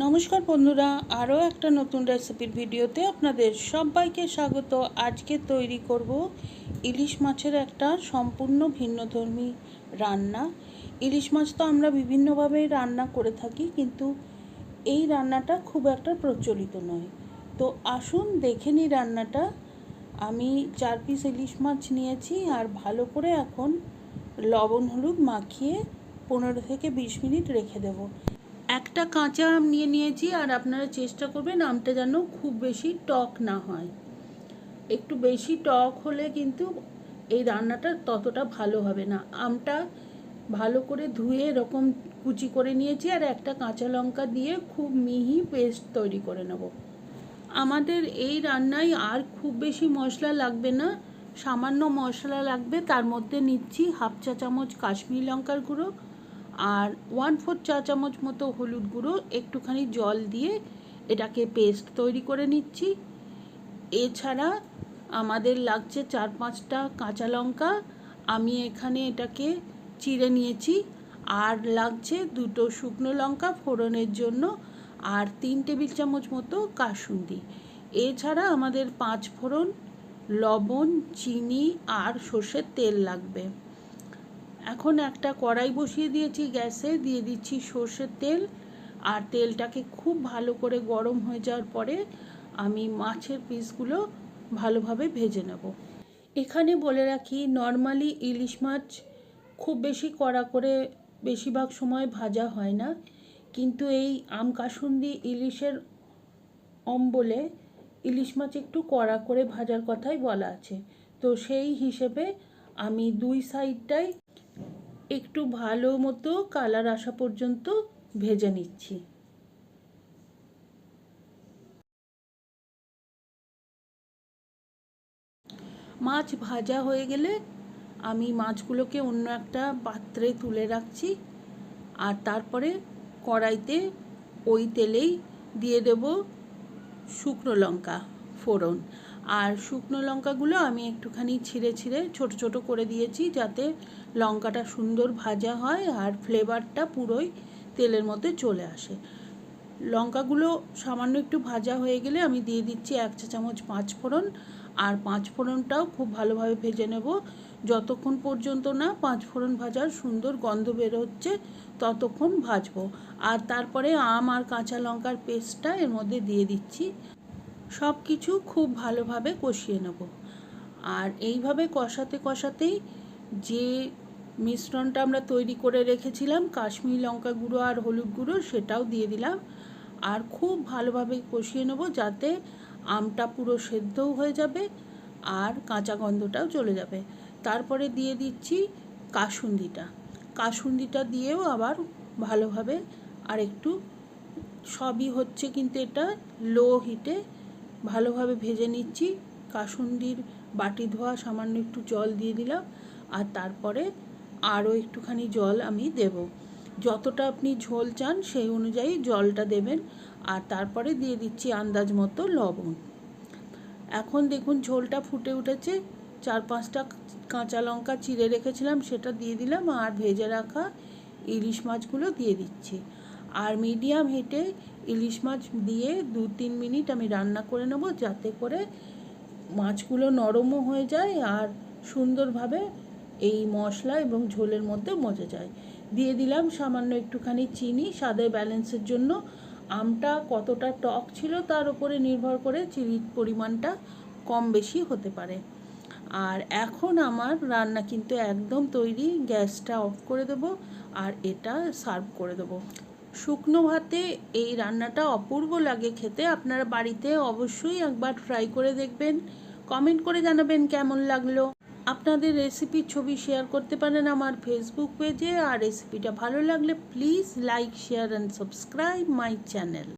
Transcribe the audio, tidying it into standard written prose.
নমস্কার বন্ধুরা, আরও একটা নতুন রেসিপির ভিডিওতে আপনাদের সবাইকে স্বাগত। আজকে তৈরি করব ইলিশ মাছের একটা সম্পূর্ণ ভিন্নধর্মী রান্না। ইলিশ মাছ তো আমরা বিভিন্নভাবেই রান্না করে থাকি, কিন্তু এই রান্নাটা খুব একটা প্রচলিত নয়। তো আসুন দেখে নিই রান্নাটা। আমি 4 পিস ইলিশ মাছ নিয়েছি আর ভালো করে এখন লবণ হলুদ মাখিয়ে 15 থেকে 20 মিনিট রেখে দেবো। একটা কাঁচা আম নিয়েছি, আর আপনারা চেষ্টা করবেন আমটা যেন খুব বেশি টক না হয়। একটু বেশি টক হলে কিন্তু এই রান্নাটা ততটা ভালো হবে না। আমটা ভালো করে ধুয়ে এরকম কুচি করে নিয়েছি, আর একটা কাঁচা লঙ্কা দিয়ে খুব মিহি পেস্ট তৈরি করে নেব। আমাদের এই রান্নায় আর খুব বেশি মশলা লাগবে না, সামান্য মশলা লাগবে। তার মধ্যে নিচ্ছি হাফ চা চামচ কাশ্মীরি লঙ্কার গুঁড়ো আর 1/4 চা চামচ মতো হলুদ গুঁড়ো, একটুখানি জল দিয়ে এটাকে পেস্ট তৈরি করে নিচ্ছি। এছাড়া আমাদের লাগছে 4-5টা কাঁচা লঙ্কা, আমি এখানে এটাকে চিড়ে নিয়েছি। আর লাগছে 2টো শুকনো লঙ্কা ফোড়নের জন্য, আর 3 টেবিল চামচ মতো কাসুন্দি। এছাড়া আমাদের 5 ফোড়ন, লবণ, চিনি আর সর্ষের তেল লাগবে। এখন একটা কড়াই বসিয়ে দিয়েছি গ্যাসে, দিয়ে দিচ্ছি সর্ষের তেল। আর তেলটাকে খুব ভালো করে গরম হয়ে যাওয়ার পরে আমি মাছের পিসগুলো ভালোভাবে ভেজে নেব। এখানে বলে রাখি, নর্মালি ইলিশ মাছ খুব বেশি কড়া করে বেশিরভাগ সময় ভাজা হয় না, কিন্তু এই আম কাসুন্দি ইলিশের অম্বলে ইলিশ মাছ একটু কড়া করে ভাজার কথাই বলা আছে। তো সেই হিসেবে আমি 2 সাইডটাই একটু ভালো মতো কালার আসা পর্যন্ত ভেজে নিচ্ছি। মাছ ভাজা হয়ে গেলে আমি মাছগুলোকে অন্য একটা পাত্রে তুলে রাখছি, আর তারপরে কড়াইতে ওই তেলেই দিয়ে দেব শুকনো লঙ্কা ফোড়ন। আর শুকনো লঙ্কাগুলো আমি একটুখানি ছিঁড়ে ছোট ছোট করে দিয়েছি, যাতে লঙ্কাটা সুন্দর ভাজা হয় আর ফ্লেভারটা পুরোই তেলের মধ্যে চলে আসে। লঙ্কাগুলো সামান্য একটু ভাজা হয়ে গেলে আমি দিয়ে দিচ্ছি 1 চা চামচ 5 ফোড়ন। আর 5 ফোড়নটাও খুব ভালোভাবে ভেজে নেব, যতক্ষণ পর্যন্ত না 5 ফোড়ন ভাজার সুন্দর গন্ধ বের হচ্ছে ততক্ষণ ভাজবো। আর তারপরে আম আর কাঁচা লঙ্কার পেস্টটা এর মধ্যে দিয়ে দিচ্ছি। সব কিছু খুব ভালোভাবে কষিয়ে নেব। আর এইভাবে কষাতে কষাতেই যে মিশ্রণটা আমরা তৈরি করে রেখেছিলাম কাশ্মীরি লঙ্কা গুঁড়ো আর হলুদ গুঁড়ো, সেটাও দিয়ে দিলাম। আর খুব ভালোভাবে কষিয়ে নেব, যাতে আমটা পুরো সেদ্ধও হয়ে যাবে আর কাঁচা গন্ধটাও চলে যাবে। তারপরে দিয়ে দিচ্ছি কাসুন্দিটা দিয়েও আবার ভালোভাবে আর একটু, সবই হচ্ছে কিন্তু এটা লো হিটে ভালোভাবে ভেজে নিচ্ছি। কাসুন্দির বাটি ধোয়া সামান্য একটু জল দিয়ে দিলাম, আর তারপরে আরও একটুখানি জল আমি দেব। যতটা আপনি ঝোল চান সেই অনুযায়ী জলটা দেবেন। আর তারপরে দিয়ে দিচ্ছি আন্দাজ মতো লবণ। এখন দেখুন ঝোলটা ফুটে উঠেছে। 4-5টা কাঁচা লঙ্কা চিড়ে রেখেছিলাম সেটা দিয়ে দিলাম, আর ভেজে রাখা ইলিশ মাছগুলো দিয়ে দিচ্ছি। আর মিডিয়াম হিটে ইলিশ মাছ দিয়ে 2-3 মিনিট আমি রান্না করে নেব, যাতে করে মাছগুলো নরমও হয়ে যায় আর সুন্দরভাবে এই মশলা এবং ঝোলের মধ্যে মজে যায়। দিয়ে দিলাম সামান্য একটুখানি চিনি স্বাদের ব্যালেন্সের জন্য। আমটা কতটা টক ছিল তার উপরে নির্ভর করে চিনির পরিমাণটা কম বেশি হতে পারে। আর এখন আমার রান্না কিন্তু একদম তৈরি। গ্যাসটা অফ করে দেব আর এটা সার্ভ করে দেব। শুকনো ভাতে এই রান্নাটা অপূর্ব লাগে খেতে। আপনারা বাড়িতে অবশ্যই একবার ট্রাই করে দেখবেন, কমেন্ট করে জানাবেন কেমন লাগলো। আপনাদের রেসিপির ছবি শেয়ার করতে পারেন আমার ফেসবুক পেজে। আর রেসিপিটা ভালো লাগলে please like, share and subscribe my channel.